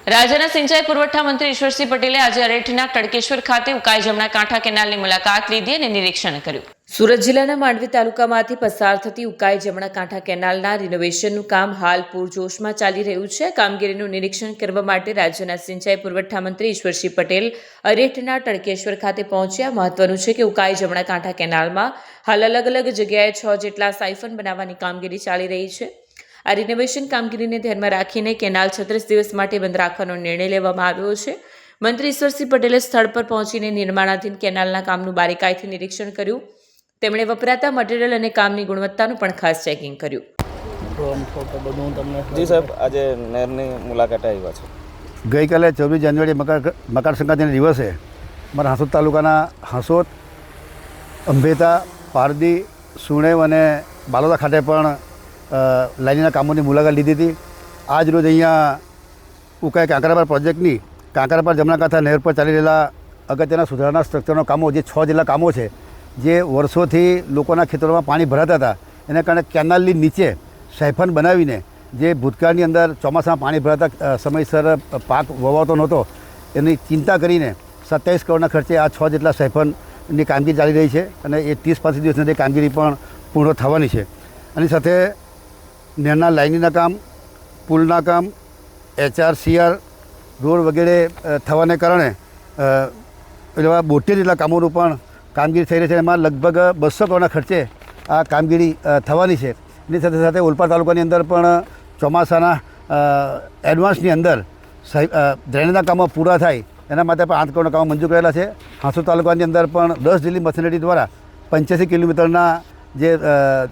રાજ્યના સિંચાઈ પુરવઠા મંત્રી ઈશ્વરસિંહ પટેલે આજે અરેઠીના ટડકેશ્વર ખાતે ઉકાઈ જમણા કાંઠા કેનાલની મુલાકાત લીધી અને નિરીક્ષણ કર્યું। સુરત જિલ્લાના માંડવી તાલુકામાંથી પસાર થતી ઉકાઈ જમણા કાંઠા કેનાલના રિનોવેશનનું કામ હાલ પૂરજોશમાં ચાલી રહ્યું છે। કામગીરીનું નિરીક્ષણ કરવા માટે રાજ્યના સિંચાઈ પુરવઠા મંત્રી ઈશ્વરસિંહ પટેલ અરેઠીના ટડકેશ્વર ખાતે પહોંચ્યા। મહત્વનું છે કે ઉકાઈ જમણા કાંઠા કેનાલમાં હાલ અલગ અલગ જગ્યાએ 6 જેટલા સાયફન બનાવવાની કામગીરી ચાલી રહી છે। આ રિનોવેશન કામગીરીને ધ્યાનમાં રાખીને કેનાલ 36 દિવસ માટે બંધ રાખવાનો નિર્ણય લેવામાં આવ્યો છે। મંત્રી ઈશ્વરસિંહ પટેલે સ્થળ પર પહોંચીને નિર્માણાધીન કેનાલના કામનું બારીકાઈથી નિરીક્ષણ કર્યું। તેમણે વપરાતા મટીરીયલ અને કામની ગુણવત્તાનું પણ ખાસ ચેકિંગ કર્યું। જી સાહેબ, આજે નહેરની મુલાકાતે આવ્યા છે। ગઈકાલે 24 જાન્યુઆરી મકર સંક્રાંતિના દિવસે મારા હાંસોદ તાલુકાના હાંસોદ, અંભેતા, પારડી, સુણેવ અને બાલોદા ખાતે પણ લાઇનના કામોની મુલાકાત લીધી હતી। આજ રોજ અહીંયા ઉકાઈ કાંકરાપાર પ્રોજેક્ટની કાંકરાપાર જમણા કાંઠા નહેર પર ચાલી રહેલા અગત્યના સુધારણા સ્ટ્રક્ચરના કામો, જે 6 જેટલા કામો છે, જે વર્ષોથી લોકોના ખેતરોમાં પાણી ભરાતા હતા, એના કારણે કેનાલની નીચે સાયફન બનાવીને જે ભૂતકાળની અંદર ચોમાસામાં પાણી ભરાતા સમયસર પાક વવાતો નહોતો, એની ચિંતા કરીને 27 કરોડના ખર્ચે આ 6 જેટલા સાયફનની કામગીરી ચાલી રહી છે અને એ 30-35 દિવસની કામગીરી પણ પૂર્ણ થવાની છે। આની સાથે નહેરના લાઇનના કામ, પુલના કામ, HRCR રોડ વગેરે થવાને કારણે એવા 72 જેટલા કામોનું પણ કામગીરી થઈ રહી છે। એમાં લગભગ 200 કરોડના ખર્ચે આ કામગીરી થવાની છે। એની સાથે સાથે ઓલપાડ તાલુકાની અંદર પણ ચોમાસાના એડવાન્સની અંદર ડ્રેનેજના કામો પૂરા થાય એના માટે પણ 8 કરોડના કામો મંજૂર કરેલા છે। હાંસોદ તાલુકાની અંદર પણ 10 જેટલી મશીનરી દ્વારા 85 કિલોમીટરના જે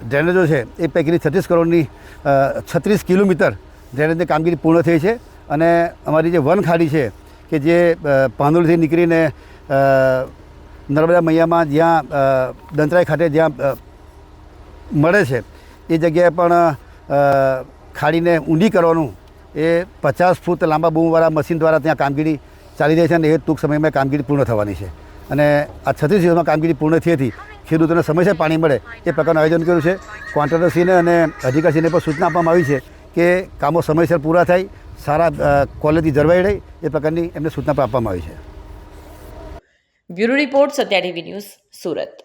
ડ્રેનેજો છે એ પૈકીની 36 કરોડની 36 કિલોમીટર ડ્રેનેજની કામગીરી પૂર્ણ થઈ છે। અને અમારી જે વન ખાડી છે કે જે પાંદોળથી નીકળીને નર્મદા મૈયામાં જ્યાં દંતરાઈ ખાતે જ્યાં મળે છે એ જગ્યાએ પણ ખાડીને ઊંડી કરવાનું એ 50 ફૂટ લાંબા બૂમવાળા મશીન દ્વારા ત્યાં કામગીરી ચાલી રહી છે અને એ ટૂંક સમયમાં કામગીરી પૂર્ણ થવાની છે। અને આ 36 દિવસમાં કામગીરી પૂર્ણ થયેથી ખેડૂતોને સમયસર પાણી મળે એ પ્રકારનું આયોજન કર્યું છે। કોન્ટ્રાક્ટરશ્રીને અને અધિકારીશ્રીને પણ સૂચના આપવામાં આવી છે કે કામો સમયસર પૂરા થાય, સારા ક્વોલિટી જળવાઈ રહે એ પ્રકારની એમને સૂચના પણ આપવામાં આવી છે। Bureau report, Satya TV news, Surat.